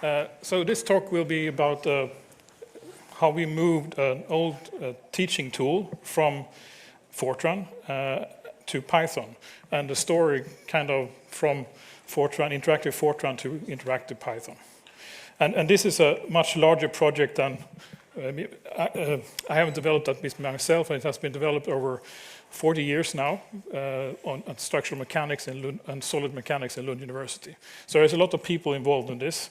So this talk will be about how we moved an old teaching tool from Fortran to Python, and the story kind of from Fortran, interactive Fortran to interactive Python. And this is a much larger project than, I haven't developed that myself, and it has been developed over 40 years now on structural mechanics and solid mechanics in Lund University. So there's a lot of people involved in this,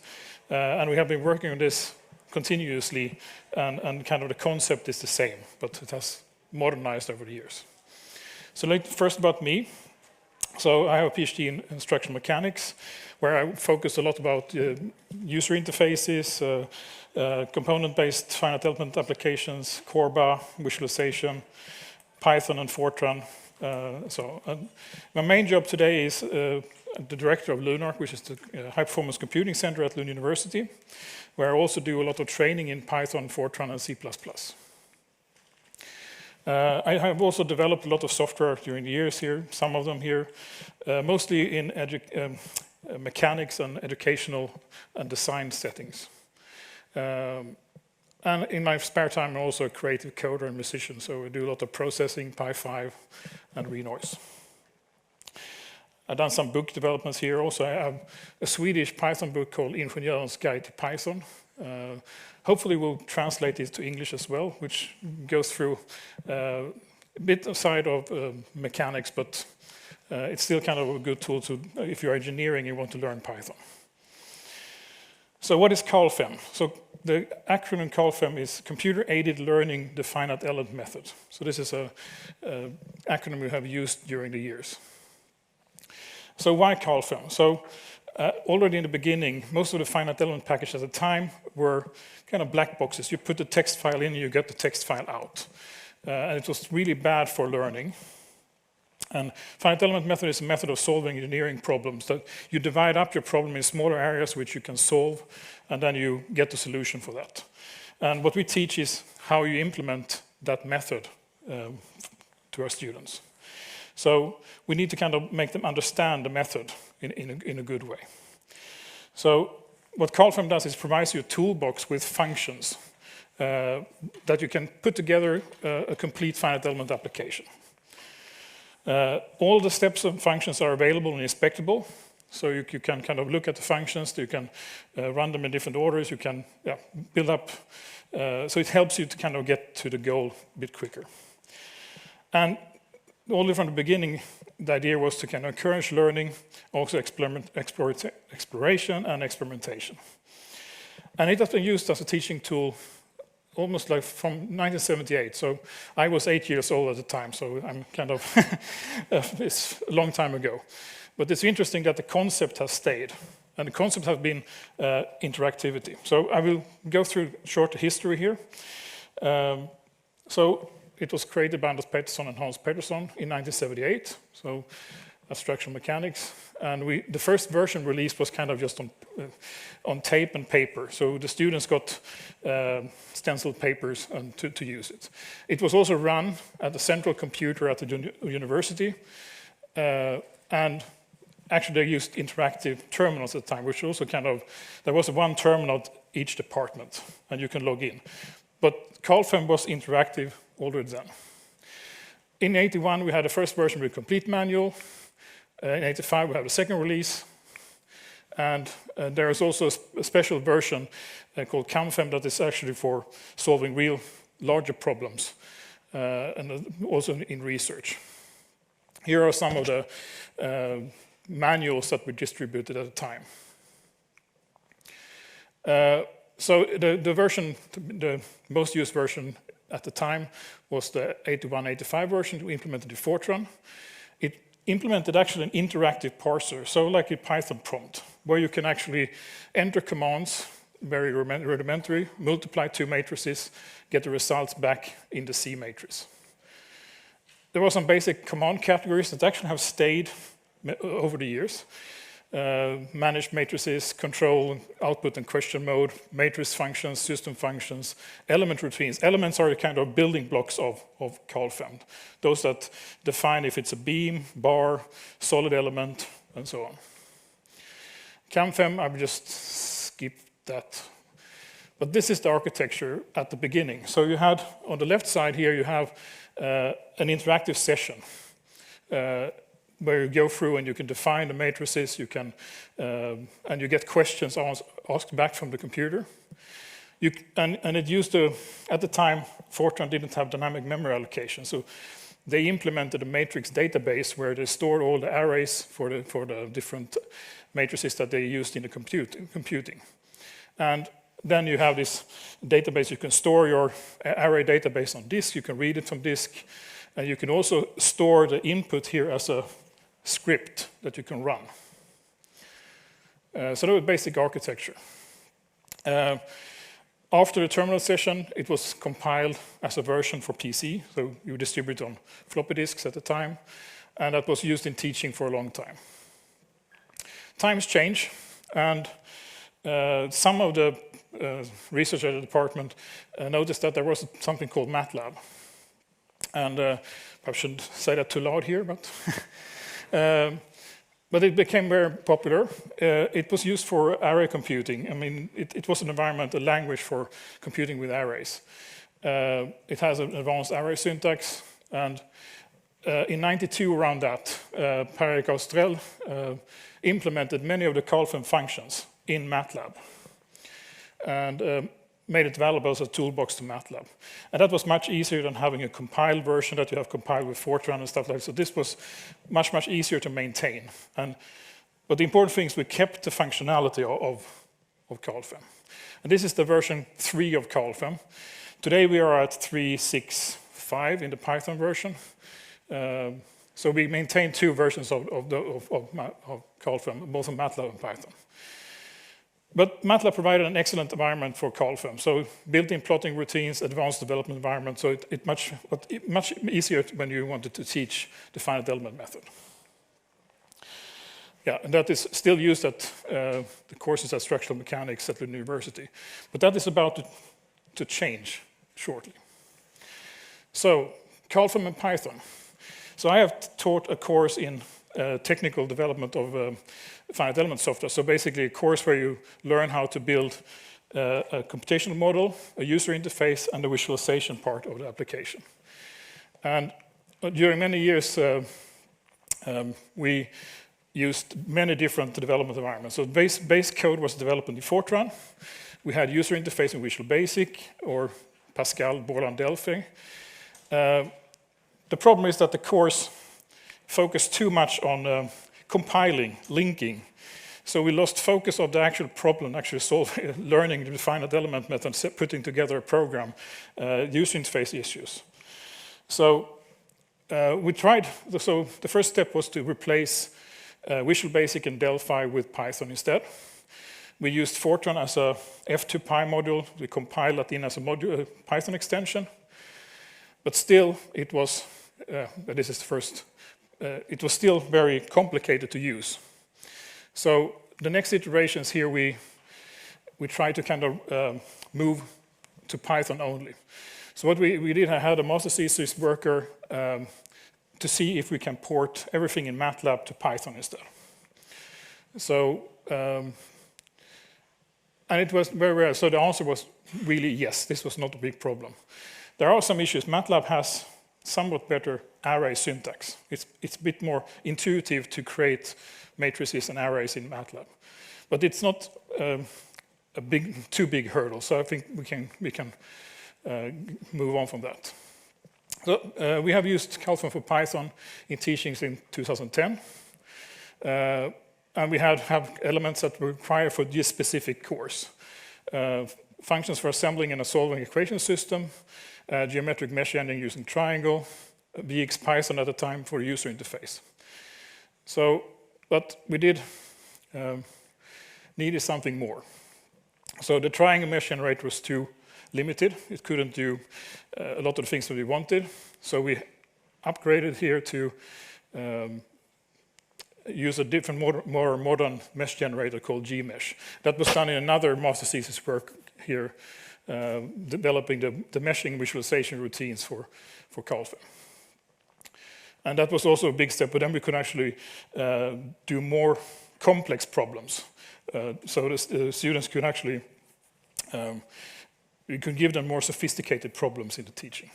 and we have been working on this continuously, and kind of the concept is the same, but it has modernized over the years. So first about me. So I have a PhD in structural mechanics, where I focus a lot about user interfaces, component-based finite element applications, Corba, visualization, Python and Fortran. My main job today is the director of LUNARC, which is the high-performance computing center at Lund University, where I also do a lot of training in Python, Fortran, and C++. I have also developed a lot of software during the years here, some of them here, mostly in mechanics and educational and design settings. And in my spare time, I'm also a creative coder and musician, so I do a lot of processing, Pi5, and renoise. I've done some book developments here. Also, I have a Swedish Python book called Ingenjörens Guide to Python. Hopefully we'll translate it to English as well, which goes through a bit aside of mechanics, but it's still kind of a good tool to, if you're engineering and you want to learn Python. So what is Calfem? So the acronym Calfem is Computer-Aided Learning the Finite Element Method. So this is an acronym we have used during the years. So why Calfem? So already in the beginning, most of the finite element packages at the time were kind of black boxes. You put the text file in, you get the text file out. And it was really bad for learning. And finite element method is a method of solving engineering problems, that you divide up your problem in smaller areas which you can solve, and then you get the solution for that. And what we teach is how you implement that method to our students. So we need to kind of make them understand the method in a good way. So what Calfem does is provides you a toolbox with functions that you can put together a complete finite element application. All the steps and functions are available and inspectable, so you can kind of look at the functions, you can run them in different orders, you can build up, so it helps you to kind of get to the goal a bit quicker. And already from the beginning, the idea was to kind of encourage learning, also exploration and experimentation. And it has been used as a teaching tool almost like from 1978. So I was 8 years old at the time, so I'm kind of, it's a long time ago. But it's interesting that the concept has stayed, and the concept has been interactivity. So I will go through short history here. So it was created by Anders Pettersson and Hans Pettersson in 1978, so structural mechanics. And the first version released was kind of just on tape and paper. So the students got stenciled papers to use it. It was also run at the central computer at the university. And actually they used interactive terminals at the time, which also kind of, there was one terminal at each department, and you can log in. But Calfem was interactive already then. In 81, we had the first version with a complete manual. In 85, we have the second release. And there is also a special version called Calfem that is actually for solving real larger problems, and also in research. Here are some of the manuals that were distributed at the time. So the most used version at the time was the 81-85 version. We implemented in Fortran. It implemented actually an interactive parser, so like a Python prompt, where you can actually enter commands, very rudimentary, multiply two matrices, get the results back in the C matrix. There were some basic command categories that actually have stayed over the years. Managed matrices, control, output and question mode, matrix functions, system functions, element routines. Elements are the kind of building blocks of Calfem. Those that define if it's a beam, bar, solid element, and so on. Calfem, I've just skipped that. But this is the architecture at the beginning. So you had, on the left side here, you have an interactive session where you go through and you can define the matrices, you can, and you get questions asked back from the computer. And it used to, at the time, Fortran didn't have dynamic memory allocation, so they implemented a matrix database where they stored all the arrays for the different matrices that they used in the computing. And then you have this database, you can store your array database on disk, you can read it from disk, and you can also store the input here as a script that you can run. So that was basic architecture. After the terminal session, it was compiled as a version for PC, so you distribute on floppy disks at the time, and that was used in teaching for a long time. Times change, and some of the researchers at the department noticed that there was something called MATLAB. And I shouldn't say that too loud here, but it became very popular. It was used for array computing. I mean, it was an environment, a language for computing with arrays. It has an advanced array syntax, and in '92, around that, Pierre Caustrel implemented many of the Calfem functions in MATLAB, and made it available as a toolbox to MATLAB. And that was much easier than having a compiled version that you have compiled with Fortran and stuff like that. So this was much, much easier to maintain. But the important thing is we kept the functionality of Calfem. And this is the version 3 of Calfem. Today we are at 3.6.5 in the Python version. So we maintain 2 versions of Calfem, both in MATLAB and Python. But MATLAB provided an excellent environment for Calfem. So built-in plotting routines, advanced development environment, so it's much easier when you wanted to teach the finite element method. Yeah, and that is still used at the courses at structural mechanics at Lund University. But that is about to change shortly. So Calfem and Python. So I have taught a course in technical development of finite element software. So basically a course where you learn how to build a computational model, a user interface, and the visualization part of the application. And during many years, we used many different development environments. So base code was developed in Fortran. We had user interface in Visual Basic, or Pascal, Borland, Delphi. The problem is that the course focused too much on compiling, linking. So we lost focus of the actual problem, actually learning the finite element method, putting together a program, user interface issues. So we tried, so the first step was to replace Visual Basic and Delphi with Python instead. We used Fortran as a F2Py module. We compiled that in as a module, Python extension. But still, it was, this is the first, it was still very complicated to use. So the next iterations here, we tried to kind of move to Python only. So what we did, I had a master thesis worker to see if we can port everything in MATLAB to Python instead. So, and it was very rare. So the answer was really yes, this was not a big problem. There are some issues. MATLAB has somewhat better array syntax. It's a bit more intuitive to create matrices and arrays in MATLAB. But it's not a too big hurdle, so I think we can move on from that. So we have used Calfem for Python in teachings in 2010. And we have elements that were required for this specific course. Functions for assembling and solving equation system, geometric mesh ending using triangle, VX Python at the time for user interface. So, but we needed something more. So the triangle mesh generator was too limited. It couldn't do a lot of the things that we wanted. So we upgraded here to use a different, more modern mesh generator called Gmesh. That was done in another master thesis work here, developing the meshing visualization routines for Calfem. And that was also a big step, but then we could actually do more complex problems. so the students could actually, we could give them more sophisticated problems in the teaching.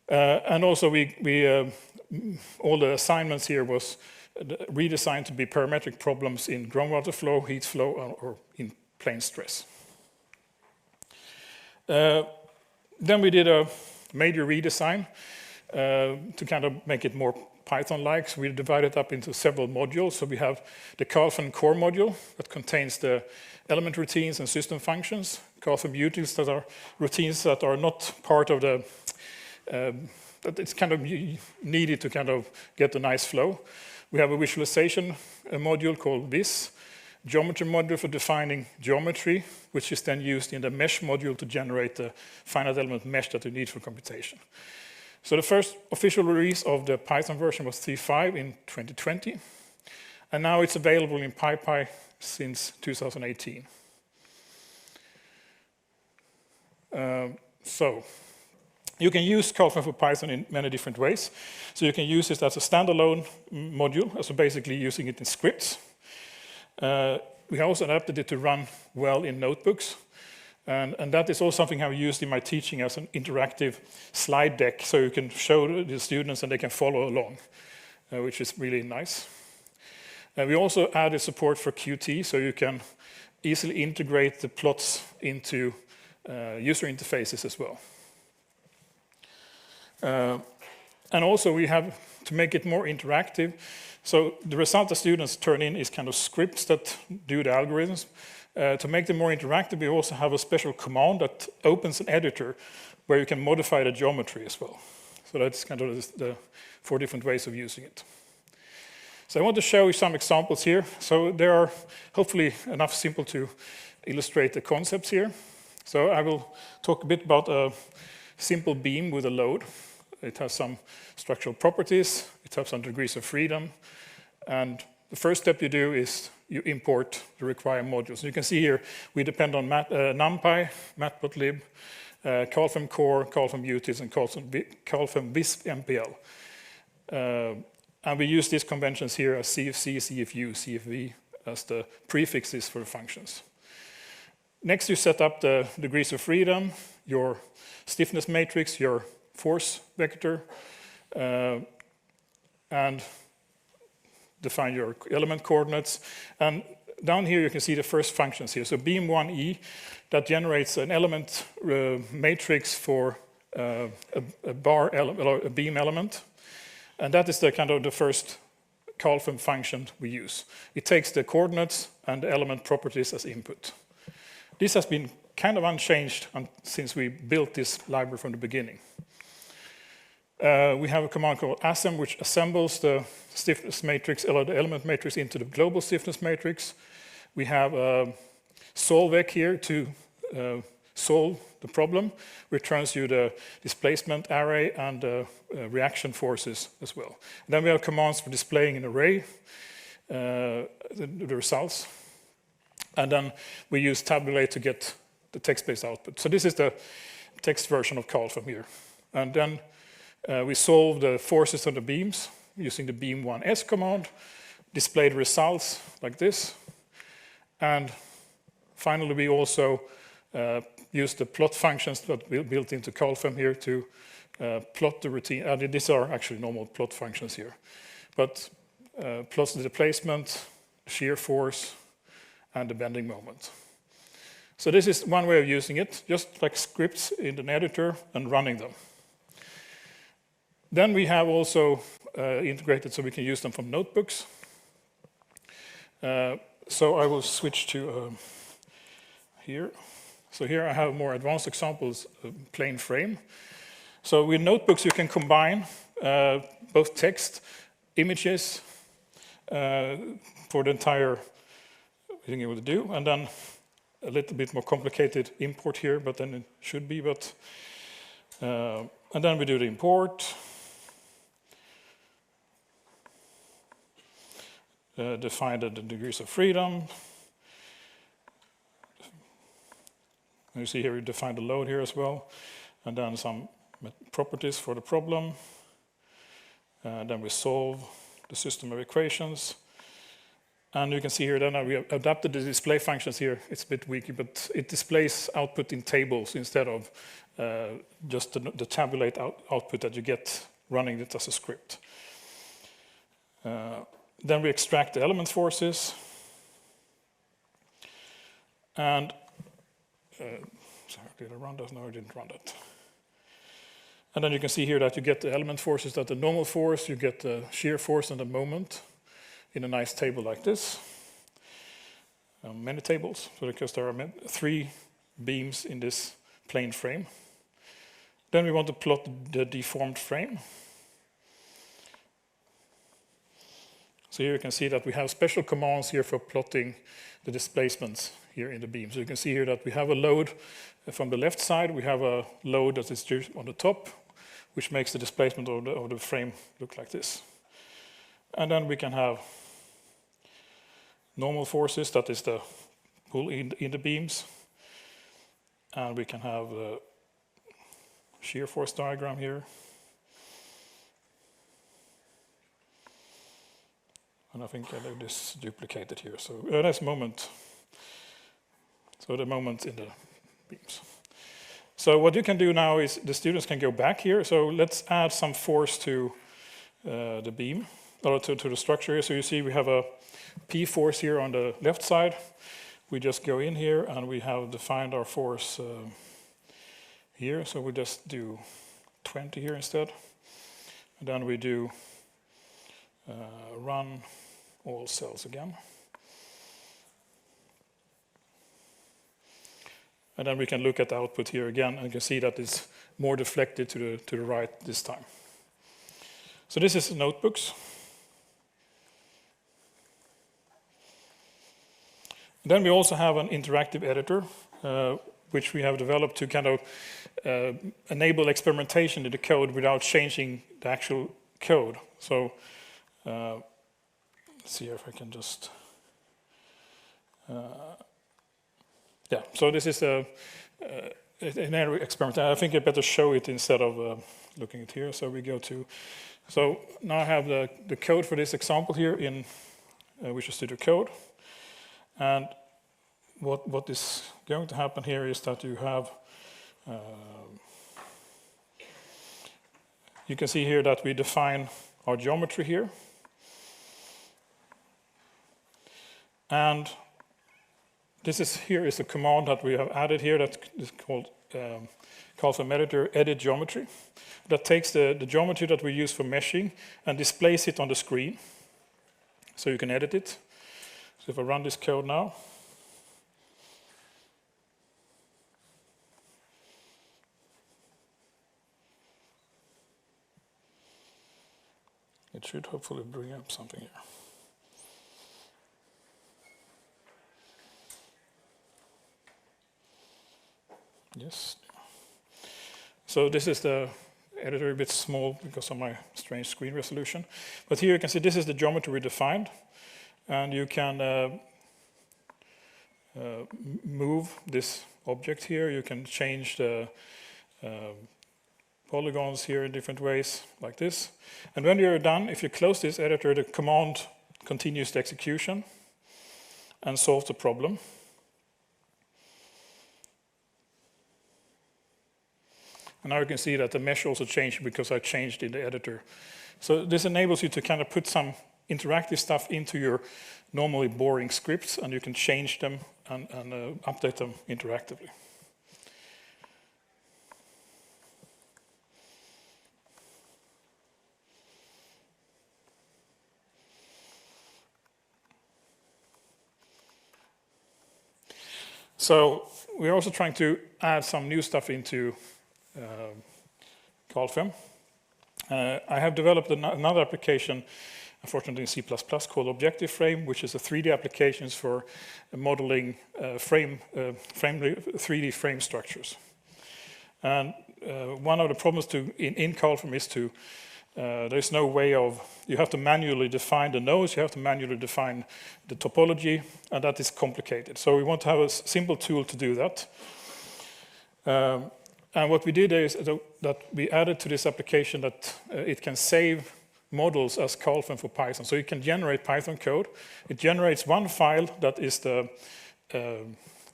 And also all the assignments here was redesigned to be parametric problems in groundwater flow, heat flow, or in plane stress. Then we did a major redesign to kind of make it more Python-like. So we divided it up into several modules. So we have the Calfem core module that contains the element routines and system functions. Calfem utils that are routines that are not part of the, that it's kind of needed to kind of get a nice flow. We have a visualization module called Vis, geometry module for defining geometry, which is then used in the mesh module to generate the finite element mesh that you need for computation. So the first official release of the Python version was 3.5 in 2020, and now it's available in PyPy since 2018. So you can use Calfem for Python in many different ways. So you can use it as a standalone module, so basically using it in scripts. We also adapted it to run well in notebooks. And that is also something I've used in my teaching as an interactive slide deck, so you can show the students and they can follow along, which is really nice. We also added support for Qt, so you can easily integrate the plots into user interfaces as well. And also we have, to make it more interactive, so the result the students turn in is kind of scripts that do the algorithms. To make them more interactive, we also have a special command that opens an editor where you can modify the geometry as well. So that's kind of the 4 different ways of using it. So I want to show you some examples here. So they are hopefully enough simple to illustrate the concepts here. So I will talk a bit about a simple beam with a load. It has some structural properties, it has some degrees of freedom, and the first step you do is you import the required modules. You can see here we depend on NumPy, Matplotlib, Calfem Core, Calfem Utils, and Calfem Vis MPL. And we use these conventions here as CFC, CFU, CFV as the prefixes for the functions. Next, you set up the degrees of freedom, your stiffness matrix, your force vector, and define your element coordinates. And down here you can see the first functions here. So beam1e, that generates an element matrix for a beam element. And that is the kind of the first Calfem function we use. It takes the coordinates and the element properties as input. This has been kind of unchanged since we built this library from the beginning. We have a command called assemb, which assembles the stiffness matrix, or the element matrix, into the global stiffness matrix. We have solvec here to solve the problem, returns you the displacement array and the reaction forces as well. And then we have commands for displaying an array, the results. And then we use tabulate to get the text-based output. So this is the text version of Calfem here. And then we solve the forces on the beams using the beam1s command, display the results like this. And finally, we also use the plot functions that we built into Calfem here to plot the routine. And these are actually normal plot functions here. But plots the displacement, shear force, and the bending moment. So this is one way of using it, just like scripts in an editor and running them. Then we have also integrated so we can use them from notebooks. So I will switch to here. So here I have more advanced examples of plain frame. So with notebooks you can combine both text, images for the entire thing you would do, and then a little bit more complicated import here, but then it should be. But and then we do the import. Define the degrees of freedom. You see here we define the load here as well, and then some properties for the problem. Then we solve the system of equations. And you can see here that we have adapted the display functions here. It's a bit weak, but it displays output in tables instead of just the tabulate output that you get running it as a script. Then we extract the element forces. And, sorry, did I run that? No, I didn't run that. And then you can see here that you get the element forces, that the normal force, you get the shear force and the moment in a nice table like this. Many tables, so because there are 3 beams in this plane frame. Then we want to plot the deformed frame. So here you can see that we have special commands here for plotting the displacements here in the beam. So you can see here that we have a load from the left side. We have a load that is on the top, which makes the displacement of the frame look like this. And then we can have normal forces, that is the pull in the beams. And we can have the shear force diagram here. And I think I have this duplicated here. So that's moment. So the moment in the beams. So what you can do now is the students can go back here. So let's add some force to the beam, or to the structure here. So you see we have a P force here on the left side. We just go in here and we have defined our force here. So we just do 20 here instead. And then we do run all cells again. And then we can look at the output here again, and you can see that it's more deflected to the right this time. So this is notebooks. Then we also have an interactive editor, which we have developed to kind of enable experimentation in the code without changing the actual code. So let's see if I can just... yeah, so this is an experiment. I think I better show it instead of looking at here. So we go to... So now I have the code for this example here in Visual Studio Code. And what is going to happen here is that you have... you can see here that we define our geometry here. And here is a command that we have added here that is called Calfem editor edit geometry. That takes the geometry that we use for meshing and displays it on the screen. So you can edit it. So if I run this code now, it should hopefully bring up something here. Yes. So this is the editor, a bit small because of my strange screen resolution. But here you can see this is the geometry we defined. And you can move this object here. You can change the polygons here in different ways, like this. And when you're done, if you close this editor, the command continues the execution and solves the problem. And now you can see that the mesh also changed because I changed in the editor. So this enables you to kind of put some interactive stuff into your normally boring scripts, and you can change them and update them interactively. So we're also trying to add some new stuff into Calfem. I have developed another application, unfortunately in C++, called Objective Frame, which is a 3D application for modeling 3D frame structures. And one of the problems in Calfem is there's no way of, you have to manually define the nodes, you have to manually define the topology, and that is complicated. So we want to have a simple tool to do that. And what we did is that we added to this application that it can save models as Calfem for Python. So you can generate Python code. It generates one file that is the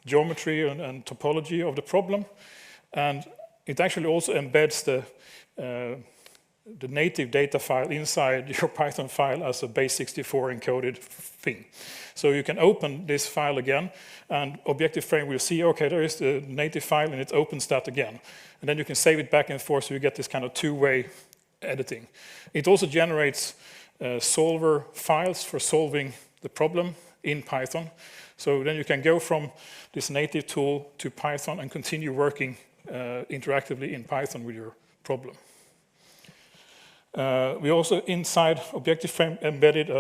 geometry and topology of the problem. And it actually also embeds the native data file inside your Python file as a base64 encoded thing. So you can open this file again, and Objective-Frame will see, okay, there is the native file, and it opens that again. And then you can save it back and forth, so you get this kind of two-way editing. It also generates solver files for solving the problem in Python. So then you can go from this native tool to Python and continue working interactively in Python with your problem. We also, inside Objective-Frame, embedded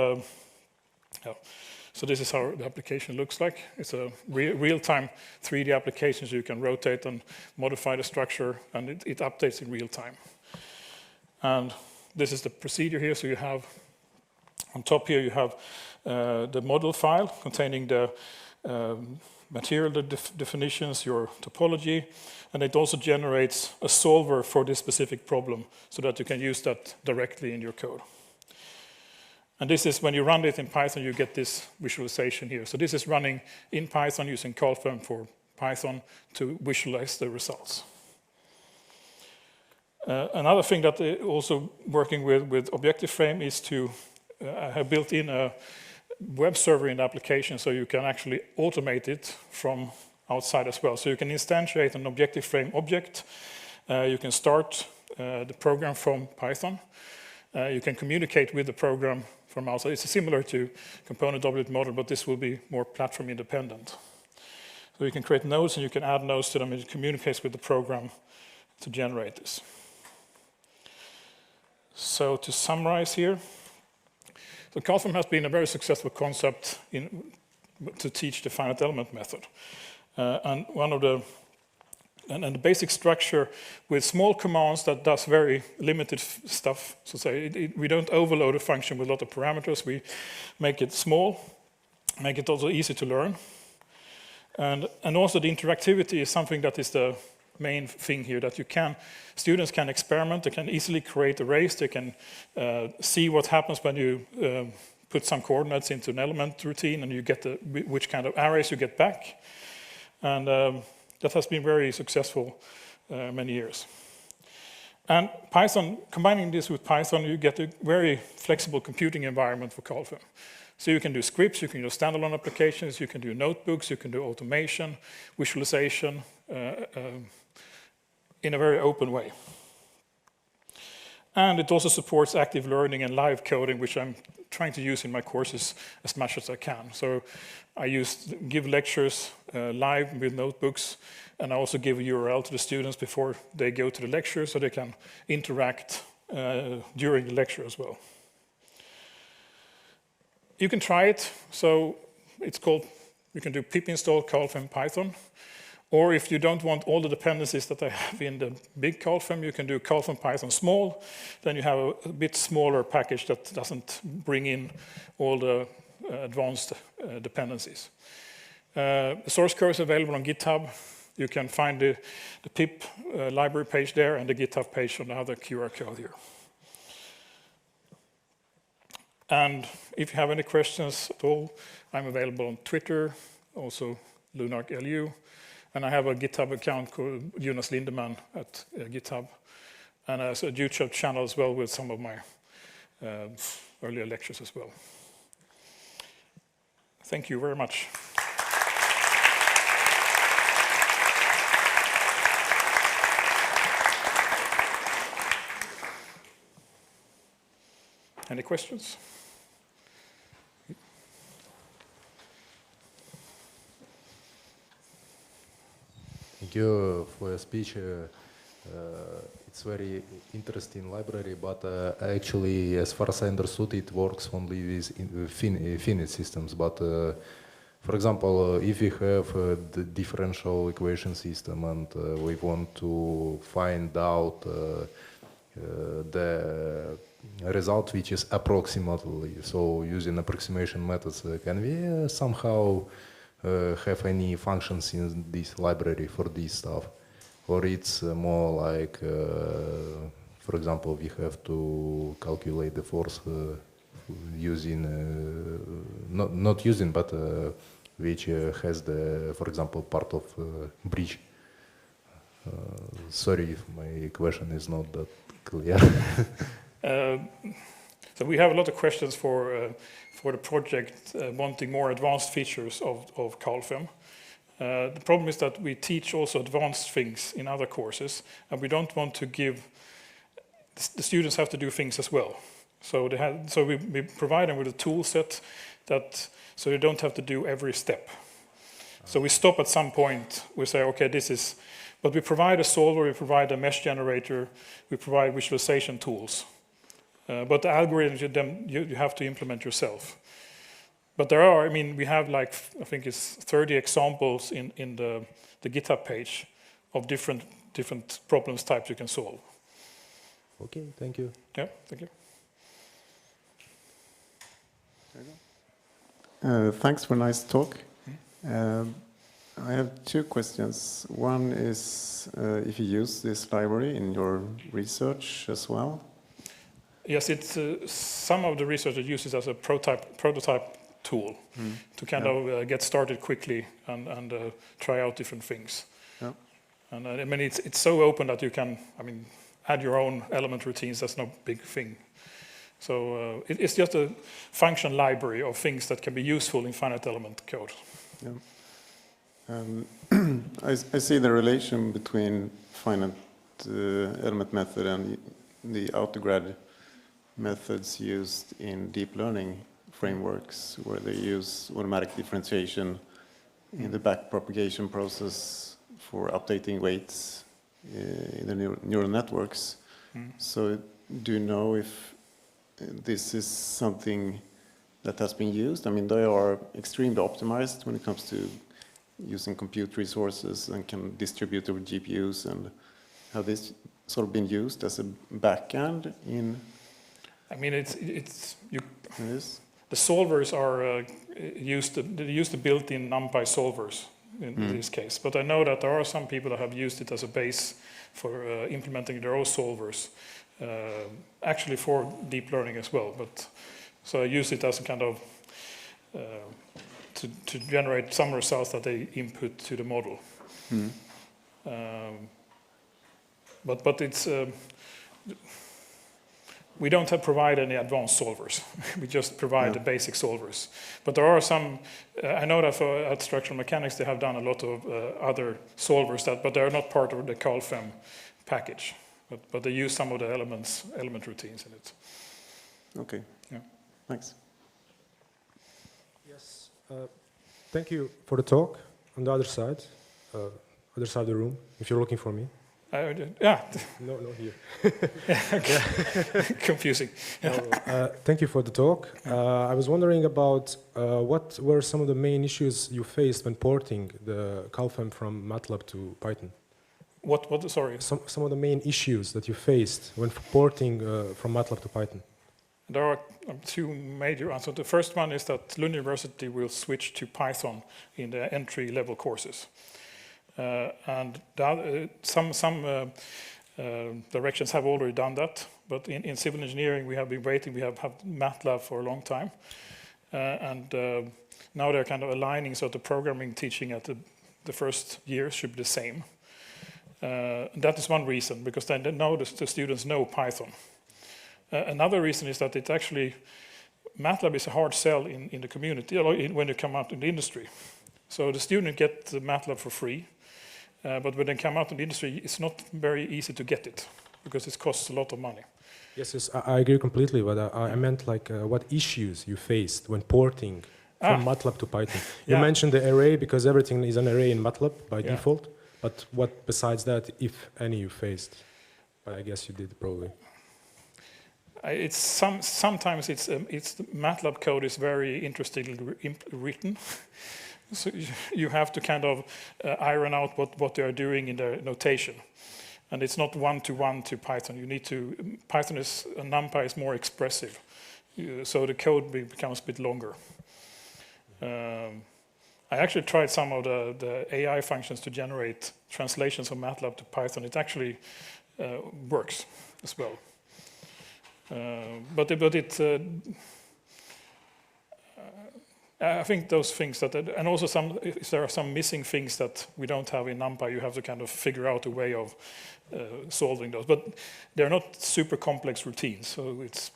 so this is how the application looks like. It's a real-time 3D application, so you can rotate and modify the structure, and it updates in real time. And this is the procedure here. So you have, on top here, you have the model file containing the material definitions, your topology, and it also generates a solver for this specific problem so that you can use that directly in your code. And this is, when you run it in Python, you get this visualization here. So this is running in Python using Calfem for Python to visualize the results. Another thing that also working with Objective-Frame is to have built in a web server in the application, so you can actually automate it from outside as well. So you can instantiate an Objective-Frame object. You can start the program from Python. You can communicate with the program from outside. It's similar to component object model, but this will be more platform independent. So you can create nodes and you can add nodes to them, and it communicates with the program to generate this. So to summarize here, so Calfem has been a very successful concept to teach the finite element method. And one of the the basic structure with small commands that does very limited stuff. So say we don't overload a function with a lot of parameters. We make it small, make it also easy to learn. And also the interactivity is something that is the main thing here, that students can experiment, they can easily create arrays, they can see what happens when you put some coordinates into an element routine, and you get which kind of arrays you get back. And that has been very successful many years. And Python, combining this with Python, you get a very flexible computing environment for Calfem. So you can do scripts, you can do standalone applications, you can do notebooks, you can do automation, visualization, in a very open way. And it also supports active learning and live coding, which I'm trying to use in my courses as much as I can. So I give lectures live with notebooks, and I also give a URL to the students before they go to the lecture, so they can interact during the lecture as well. You can try it. So it's called, you can do pip install Calfem Python. Or if you don't want all the dependencies that I have in the big Calfem, you can do Calfem Python small. Then you have a bit smaller package that doesn't bring in all the advanced dependencies. The source code is available on GitHub. You can find the pip library page there and the GitHub page on the other QR code here. And if you have any questions at all, I'm available on Twitter, also LUNARC LU. And I have a GitHub account called Jonas Lindemann at GitHub. And a YouTube channel as well with some of my earlier lectures as well. Thank you very much. Any questions? Thank you for your speech. It's very interesting library, but actually, as far as I understood, it works only with finite systems. But for example, if we have the differential equation system and we want to find out the result which is approximately, so using approximation methods, can we somehow have any functions in this library for this stuff? Or it's more like For example, we have to calculate the force using, not using, but which has the, for example, part of bridge. Sorry if my question is not that clear. So we have a lot of questions for the project wanting more advanced features of Calfem. The problem is that we teach also advanced things in other courses, and we don't want to give, the students have to do things as well. So we provide them with a tool set that, so they don't have to do every step. So we stop at some point, we say, okay, this is, but we provide a solver, we provide a mesh generator, we provide visualization tools. But the algorithms, you have to implement yourself. But there are, I mean, we have like, I think it's 30 examples in the GitHub page of different problems types you can solve. Okay, thank you. Yeah, thank you. Thanks for a nice talk. I have two questions. One is if you use this library in your research as well. Yes, it's some of the researchers use it as a prototype tool to kind of get started quickly and try out different things. Yeah. And I mean, it's so open that you can, I mean, add your own element routines. That's no big thing. So it's just a function library of things that can be useful in finite element code. Yeah. I see the relation between finite element method and the autograd methods used in deep learning frameworks, where they use automatic differentiation in the backpropagation process for updating weights in the neural networks. So do you know if this is something that has been used? I mean, they are extremely optimized when it comes to using compute resources and can distribute over GPUs, and have this sort of been used as a backend in? I mean, the solvers are used the built-in NumPy solvers in this case. But I know that there are some people that have used it as a base for implementing their own solvers, actually for deep learning as well. But so I use it as a kind of to generate some results that they input to the model. But it's we don't provide any advanced solvers. We just provide the basic solvers. But there are some, I know that at structural mechanics they have done a lot of other solvers, but they are not part of the Calfem package. But they use some of the element routines in it. Okay. Yeah. Thanks. Yes. Thank you for the talk. On the other side of the room, if you're looking for me. Yeah. No, here. Confusing. Thank you for the talk. I was wondering about what were some of the main issues you faced when porting the Calfem from MATLAB to Python? What? Sorry. Some of the main issues that you faced when porting from MATLAB to Python. There are two major answers. The first one is that Lund University will switch to Python in the entry-level courses. And some directions have already done that, but in civil engineering we have been waiting. We have had MATLAB for a long time, and now they're kind of aligning so the programming teaching at the first year should be the same. That is one reason, because then now the students know Python. Another reason is that it actually, MATLAB is a hard sell in the community when you come out in the industry. So the student get the MATLAB for free. But when they come out in the industry, it's not very easy to get it because it costs a lot of money. Yes, I agree completely. But I meant like what issues you faced when porting from MATLAB to Python. You mentioned the array because everything is an array in MATLAB by default. But what besides that, if any, you faced? I guess you did probably. It's sometimes it's the MATLAB code is very interestingly written. So you have to kind of iron out what they are doing in their notation, and it's not one-to-one to Python. You need to Python is NumPy is more expressive, so the code becomes a bit longer. I actually tried some of the AI functions to generate translations from MATLAB to Python. It actually works. as well. I think those things and also if there are some missing things that we don't have in NumPy, you have to kind of figure out a way of solving those. But they're not super complex routines, so it's.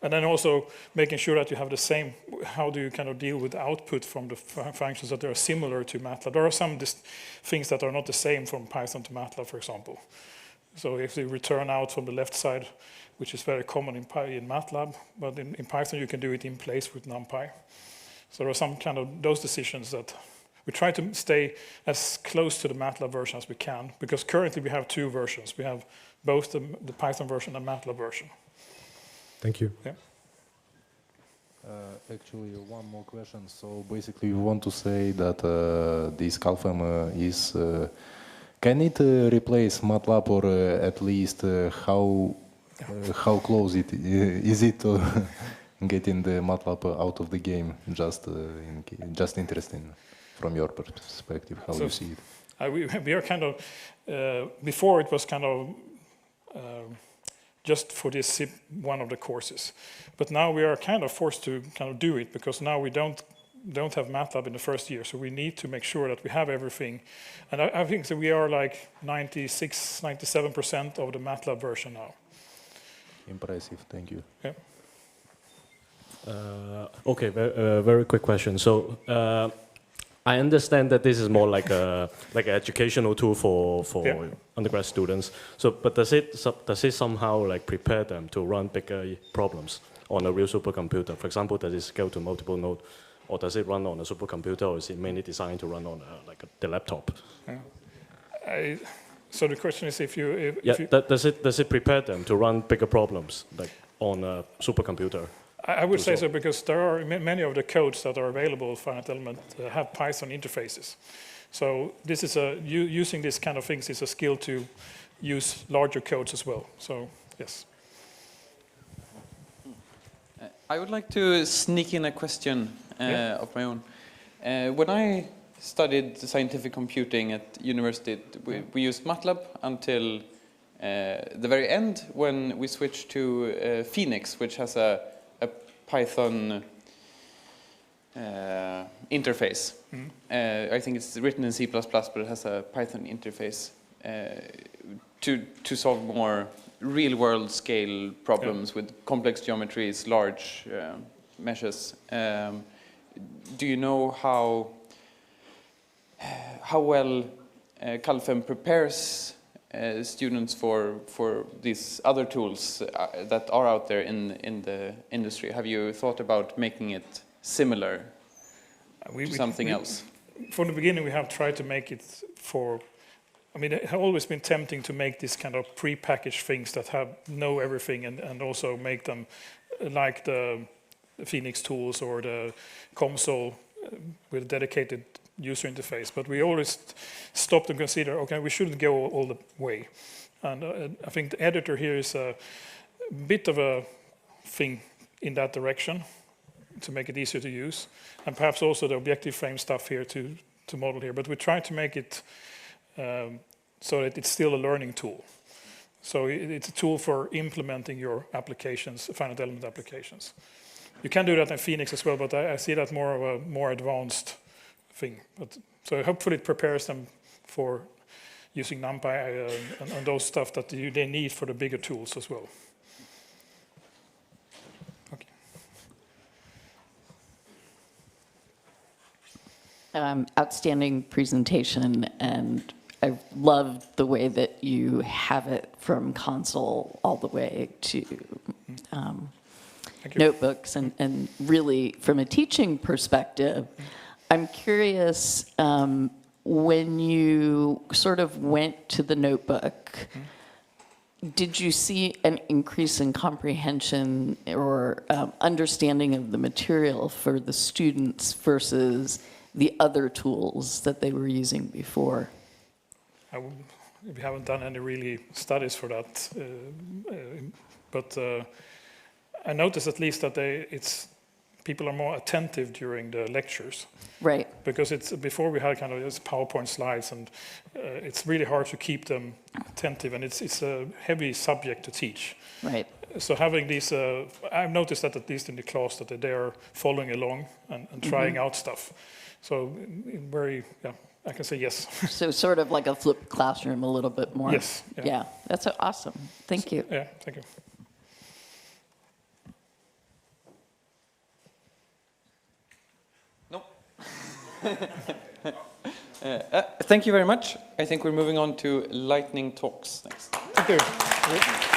And then also making sure that you have the same, how do you kind of deal with output from the functions that are similar to MATLAB? There are some things that are not the same from Python to MATLAB, for example. So if they return out from the left side, which is very common in MATLAB, but in Python you can do it in place with NumPy. So there are some kind of those decisions that we try to stay as close to the MATLAB version as we can, because currently we have two versions. We have both the Python version and MATLAB version. Thank you. Yeah. Actually, one more question. So basically, we want to say that this Calfem is. Can it replace MATLAB, or at least how close is it to getting the MATLAB out of the game? Just interesting from your perspective, how you see it. We are kind of before it was kind of. Just for this one of the courses, but now we are kind of forced to kind of do it because now we don't have MATLAB in the first year, so we need to make sure that we have everything, and I think that we are like 96-97% of the MATLAB version now. Impressive, thank you. Yeah. Okay, very quick question. So I understand that this is more like an educational tool for undergrad students. So, but does it somehow like prepare them to run bigger problems on a real supercomputer? For example, does it scale to multiple nodes, or does it run on a supercomputer, or is it mainly designed to run on the laptop? Yeah. So the question is if you does it prepare them to run bigger problems like on a supercomputer? I would say so, because there are many of the codes that are available for Finite Element have Python interfaces. So this is using these kind of things is a skill to use larger codes as well. So yes. I would like to sneak in a question of my own. When I studied scientific computing at university, we used MATLAB until the very end, when we switched to Phoenix, which has a Python interface. I think it's written in C++, but it has a Python interface to solve more real-world scale problems with complex geometries, large meshes. Do you know how well Calfem prepares students for these other tools that are out there in the industry? Have you thought about making it similar to something else? From the beginning, we have tried to make it for. I mean, it has always been tempting to make these kind of pre-packaged things that know everything and also make them like the Phoenix tools or the console with a dedicated user interface. But we always stopped and consider, okay, we shouldn't go all the way. And I think the editor here is a bit of a thing in that direction to make it easier to use. And perhaps also the objective frame stuff here to model here. But we try to make it so that it's still a learning tool. So it's a tool for implementing your applications, finite element applications. You can do that in Phoenix as well, but I see that more of a more advanced thing. But so hopefully it prepares them for using NumPy and those stuff that they need for the bigger tools as well. Okay. Outstanding presentation, and I loved the way that you have it from console all the way to notebooks, and really from a teaching perspective, I'm curious, when you sort of went to the notebook, did you see an increase in comprehension or understanding of the material for the students versus the other tools that they were using before? We haven't done any really studies for that, but I noticed at least that it's people are more attentive during the lectures. Right. Because it's before we had kind of this PowerPoint slides, and it's really hard to keep them attentive, and it's a heavy subject to teach. Right. So having these, I've noticed that at least in the class that they are following along and trying out stuff. So very, yeah, I can say yes. So sort of like a flipped classroom a little bit more. Yes. Yeah, that's awesome. Thank you. Yeah, thank you. No. Thank you very much. I think we're moving on to lightning talks next. Thank you.